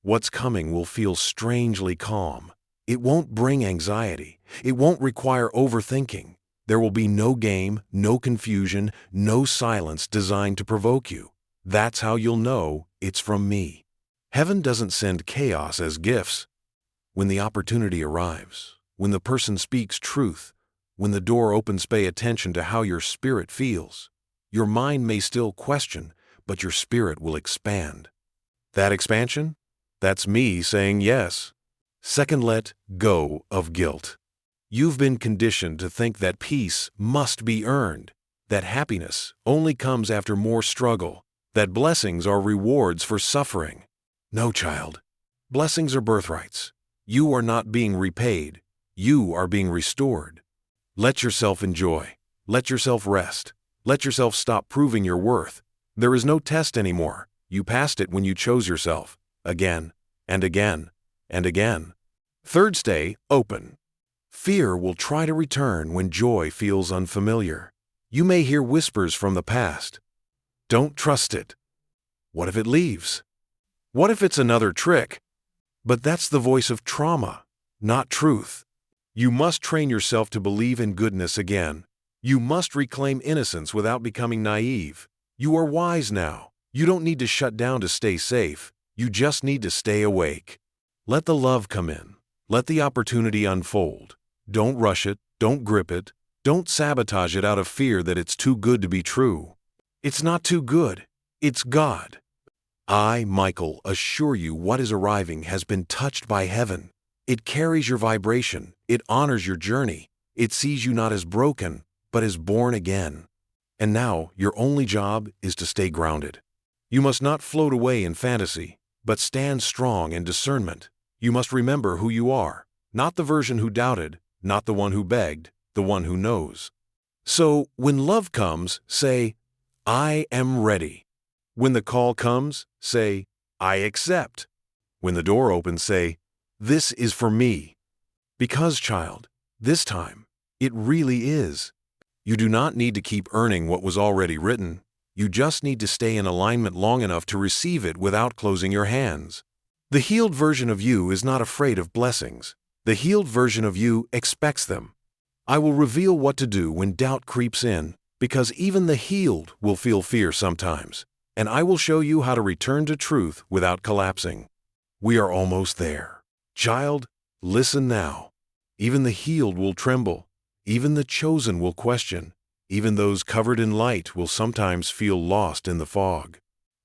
What's coming will feel strangely calm. It won't bring anxiety. It won't require overthinking. There will be no game, no confusion, no silence designed to provoke you. That's how you'll know it's from me. Heaven doesn't send chaos as gifts. When the opportunity arrives, when the person speaks truth, When the door opens, pay attention to how your spirit feels. Your mind may still question, but your spirit will expand. That expansion? That's me saying yes. Second, let go of guilt. You've been conditioned to think that peace must be earned, that happiness only comes after more struggle, that blessings are rewards for suffering. No, child. Blessings are birthrights. You are not being repaid. You are being restored. Let yourself enjoy. Let yourself rest. Let yourself stop proving your worth. There is no test anymore. You passed it when you chose yourself. Again, and again, and again. Third, stay open. Fear will try to return when joy feels unfamiliar. You may hear whispers from the past. Don't trust it. What if it leaves? What if it's another trick? But that's the voice of trauma, not truth. You must train yourself to believe in goodness again. You must reclaim innocence without becoming naive. You are wise now. You don't need to shut down to stay safe. You just need to stay awake. Let the love come in. Let the opportunity unfold. Don't rush it. Don't grip it. Don't sabotage it out of fear that it's too good to be true. It's not too good. It's God. I, Michael, assure you what is arriving has been touched by heaven. It carries your vibration. It honors your journey. It sees you not as broken, but as born again. And now, your only job is to stay grounded. You must not float away in fantasy, but stand strong in discernment. You must remember who you are, not the version who doubted, not the one who begged, the one who knows. So, when love comes, say, I am ready. When the call comes, say, I accept. When the door opens, say, this is for me. Because, child, this time, it really is. You do not need to keep earning what was already written. You just need to stay in alignment long enough to receive it without closing your hands. The healed version of you is not afraid of blessings. The healed version of you expects them. I will reveal what to do when doubt creeps in, because even the healed will feel fear sometimes. And I will show you how to return to truth without collapsing. We are almost there. Child, listen now. Even the healed will tremble. Even the chosen will question. Even those covered in light will sometimes feel lost in the fog.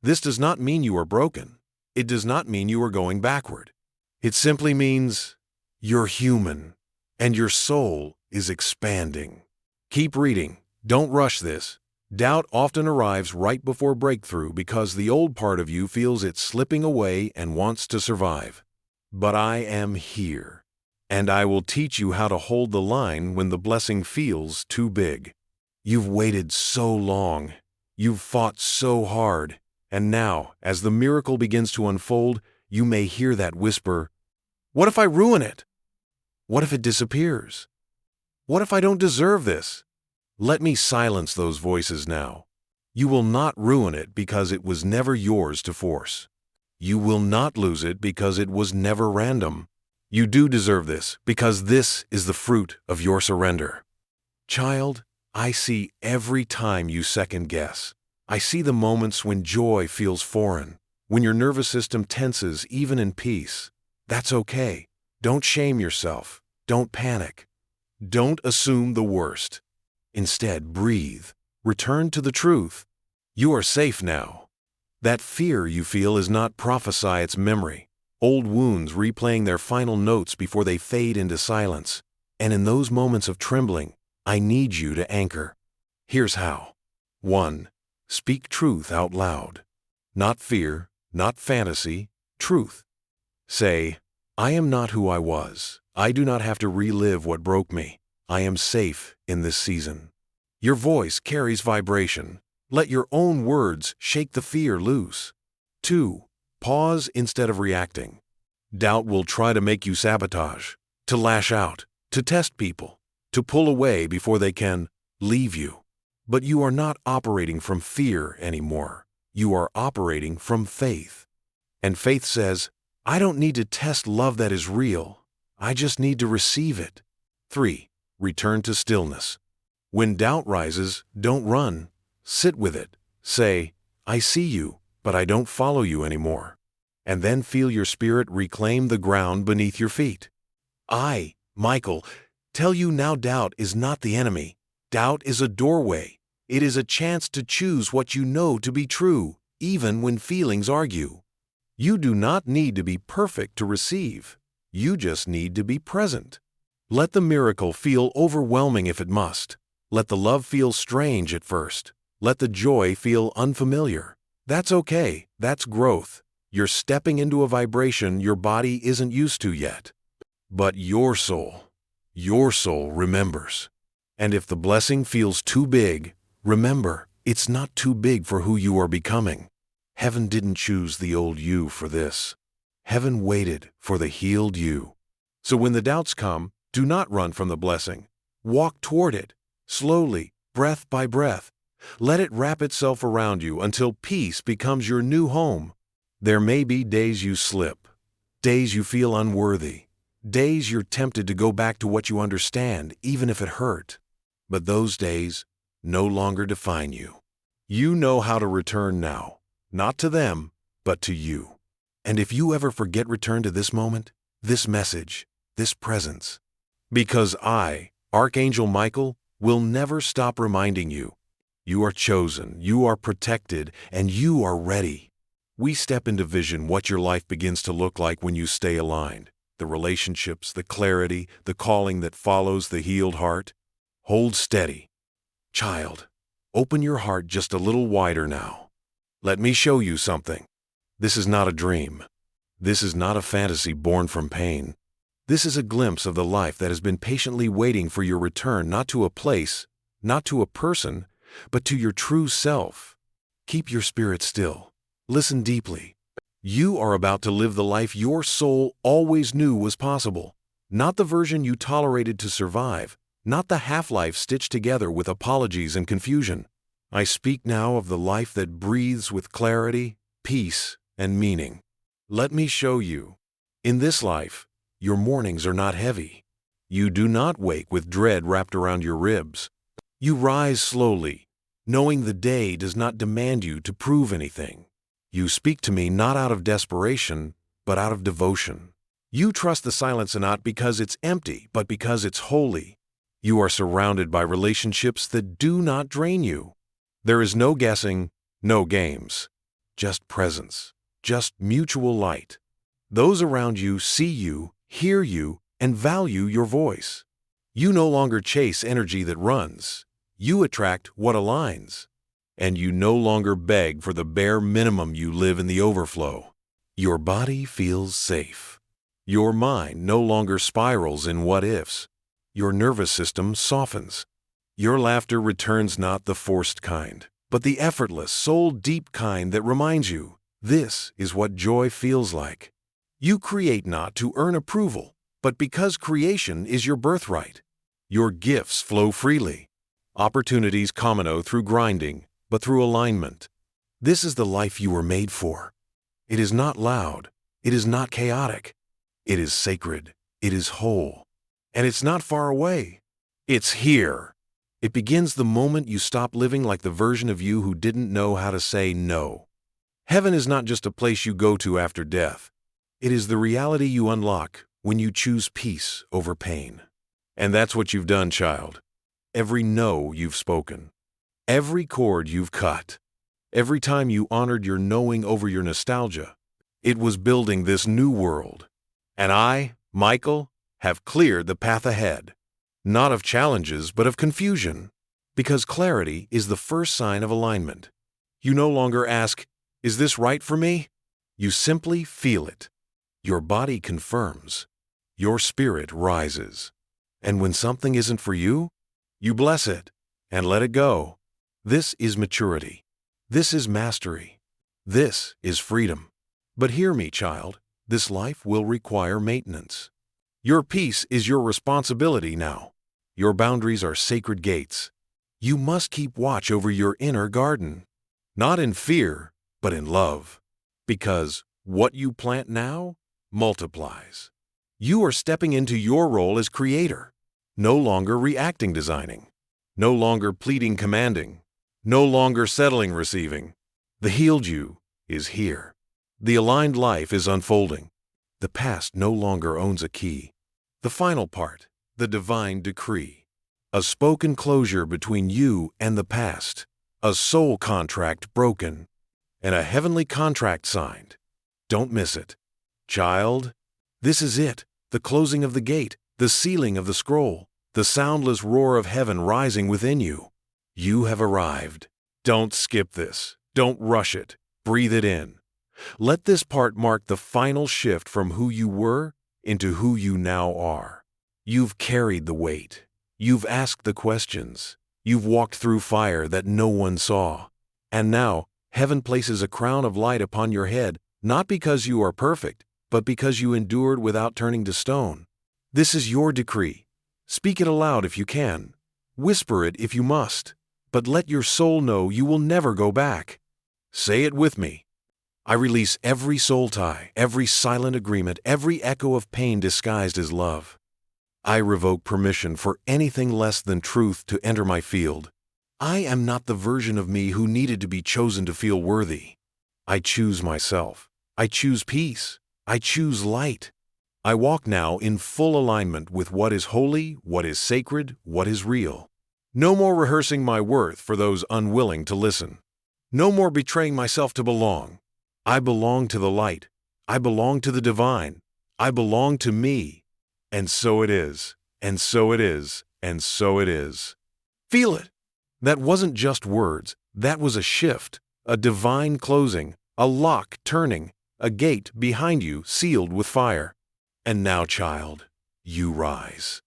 This does not mean you are broken. It does not mean you are going backward. It simply means you're human, and your soul is expanding. Keep reading. Don't rush this. Doubt often arrives right before breakthrough because the old part of you feels it's slipping away and wants to survive. But I am here, and I will teach you how to hold the line when the blessing feels too big. You've waited so long. You've fought so hard. And now, as the miracle begins to unfold, you may hear that whisper, what if I ruin it? What if it disappears? What if I don't deserve this? Let me silence those voices now. You will not ruin it because it was never yours to force. You will not lose it because it was never random. You do deserve this because this is the fruit of your surrender. Child, I see every time you second guess. I see the moments when joy feels foreign, when your nervous system tenses even in peace. That's okay. Don't shame yourself. Don't panic. Don't assume the worst. Instead, breathe. Return to the truth. You are safe now. That fear you feel is not prophesy, it's memory. Old wounds replaying their final notes before they fade into silence. And in those moments of trembling, I need you to anchor. Here's how. 1. Speak truth out loud. Not fear, not fantasy, truth. Say, I am not who I was. I do not have to relive what broke me. I am safe in this season. Your voice carries vibration. Let your own words shake the fear loose. 2. Pause instead of reacting. Doubt will try to make you sabotage, to lash out, to test people, to pull away before they can leave you. But you are not operating from fear anymore. You are operating from faith. And faith says, I don't need to test love that is real. I just need to receive it. 3. Return to stillness. When doubt rises, don't run. Sit with it. Say, I see you, but I don't follow you anymore. And then feel your spirit reclaim the ground beneath your feet. I, Michael, tell you now doubt is not the enemy. Doubt is a doorway. It is a chance to choose what you know to be true, even when feelings argue. You do not need to be perfect to receive. You just need to be present. Let the miracle feel overwhelming if it must. Let the love feel strange at first. Let the joy feel unfamiliar. That's okay. That's growth. You're stepping into a vibration your body isn't used to yet. But your soul remembers. And if the blessing feels too big, remember, it's not too big for who you are becoming. Heaven didn't choose the old you for this. Heaven waited for the healed you. So when the doubts come, do not run from the blessing. Walk toward it, slowly, breath by breath. Let it wrap itself around you until peace becomes your new home. There may be days you slip, days you feel unworthy, days you're tempted to go back to what you understand, even if it hurt. But those days no longer define you. You know how to return now, not to them, but to you. And if you ever forget, return to this moment, this message, this presence. Because I, Archangel Michael, will never stop reminding you. You are chosen, you are protected, and you are ready. We step into vision what your life begins to look like when you stay aligned. The relationships, the clarity, the calling that follows the healed heart. Hold steady. Child, open your heart just a little wider now. Let me show you something. This is not a dream. This is not a fantasy born from pain. This is a glimpse of the life that has been patiently waiting for your return, not to a place, not to a person, but to your true self. Keep your spirit still. Listen deeply. You are about to live the life your soul always knew was possible. Not the version you tolerated to survive, not the half-life stitched together with apologies and confusion. I speak now of the life that breathes with clarity, peace, and meaning. Let me show you. In this life, your mornings are not heavy. You do not wake with dread wrapped around your ribs. You rise slowly, knowing the day does not demand you to prove anything. You speak to me not out of desperation, but out of devotion. You trust the silence not because it's empty, but because it's holy. You are surrounded by relationships that do not drain you. There is no guessing, no games. Just presence, just mutual light. Those around you see you, hear you, and value your voice. You no longer chase energy that runs. You attract what aligns. And you no longer beg for the bare minimum, you live in the overflow. Your body feels safe. Your mind no longer spirals in what-ifs. Your nervous system softens. Your laughter returns not the forced kind, but the effortless, soul-deep kind that reminds you, this is what joy feels like. You create not to earn approval, but because creation is your birthright. Your gifts flow freely. Opportunities comino through grinding, but through alignment. This is the life you were made for. It is not loud. It is not chaotic. It is sacred. It is whole. And it's not far away. It's here. It begins the moment you stop living like the version of you who didn't know how to say no. Heaven is not just a place you go to after death. It is the reality you unlock when you choose peace over pain. And that's what you've done, child. Every no you've spoken. Every chord you've cut, every time you honored your knowing over your nostalgia, it was building this new world. And I, Michael, have cleared the path ahead, not of challenges, but of confusion, because clarity is the first sign of alignment. You no longer ask, is this right for me? You simply feel it. Your body confirms. Your spirit rises. And when something isn't for you, you bless it and let it go. This is maturity. This is mastery. This is freedom. But hear me, child, this life will require maintenance. Your peace is your responsibility now. Your boundaries are sacred gates. You must keep watch over your inner garden, not in fear, but in love. Because what you plant now multiplies. You are stepping into your role as creator, no longer reacting, designing, no longer pleading, commanding, no longer settling, receiving. The healed you is here. The aligned life is unfolding. The past no longer owns a key. The final part, the divine decree. A spoken closure between you and the past. A soul contract broken. And a heavenly contract signed. Don't miss it. Child, this is it, the closing of the gate, the sealing of the scroll, the soundless roar of heaven rising within you. You have arrived. Don't skip this. Don't rush it. Breathe it in. Let this part mark the final shift from who you were into who you now are. You've carried the weight. You've asked the questions. You've walked through fire that no one saw. And now, heaven places a crown of light upon your head, not because you are perfect, but because you endured without turning to stone. This is your decree. Speak it aloud if you can. Whisper it if you must. But let your soul know you will never go back. Say it with me. I release every soul tie, every silent agreement, every echo of pain disguised as love. I revoke permission for anything less than truth to enter my field. I am not the version of me who needed to be chosen to feel worthy. I choose myself. I choose peace. I choose light. I walk now in full alignment with what is holy, what is sacred, what is real. No more rehearsing my worth for those unwilling to listen. No more betraying myself to belong. I belong to the light. I belong to the divine. I belong to me. And so it is. And so it is. And so it is. Feel it. That wasn't just words. That was a shift, a divine closing, a lock turning, a gate behind you sealed with fire. And now, child, you rise.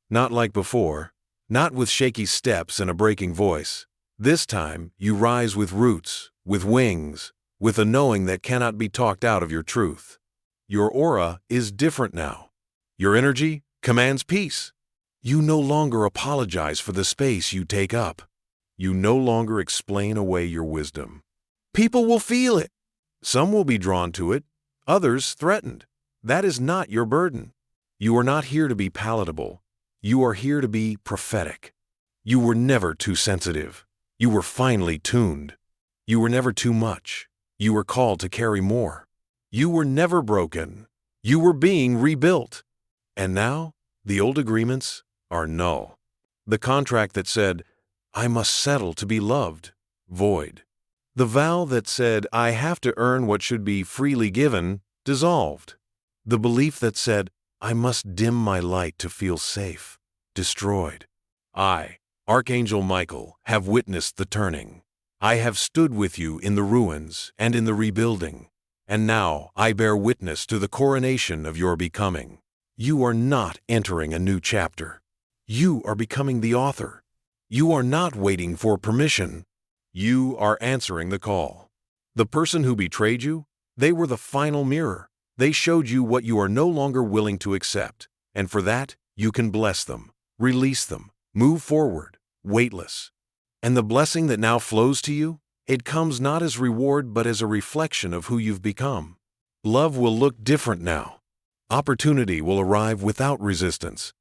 Not like before, not with shaky steps and a breaking voice. This time, you rise with roots, with wings, with a knowing that cannot be talked out of your truth. Your aura is different now. Your energy commands peace. You no longer apologize for the space you take up. You no longer explain away your wisdom. People will feel it. Some will be drawn to it, others threatened. That is not your burden. You are not here to be palatable. You are here to be prophetic. You were never too sensitive. You were finely tuned. You were never too much. You were called to carry more. You were never broken. You were being rebuilt. And now, the old agreements are null. The contract that said, I must settle to be loved, void. The vow that said, I have to earn what should be freely given, dissolved. The belief that said, I must dim my light to feel safe, destroyed. I, Archangel Michael, have witnessed the turning. I have stood with you in the ruins and in the rebuilding. And now I bear witness to the coronation of your becoming. You are not entering a new chapter. You are becoming the author. You are not waiting for permission. You are answering the call. The person who betrayed you, they were the final mirror. They showed you what you are no longer willing to accept. And for that, you can bless them, release them, move forward, weightless. And the blessing that now flows to you, it comes not as reward but as a reflection of who you've become. Love will look different now. Opportunity will arrive without resistance.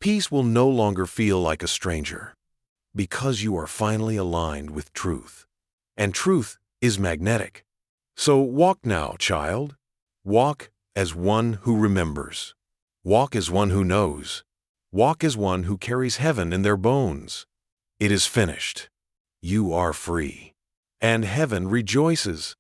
Peace will no longer feel like a stranger. Because you are finally aligned with truth. And truth is magnetic. So walk now, child. Walk as one who remembers. Walk as one who knows. Walk as one who carries heaven in their bones. It is finished. You are free. And heaven rejoices.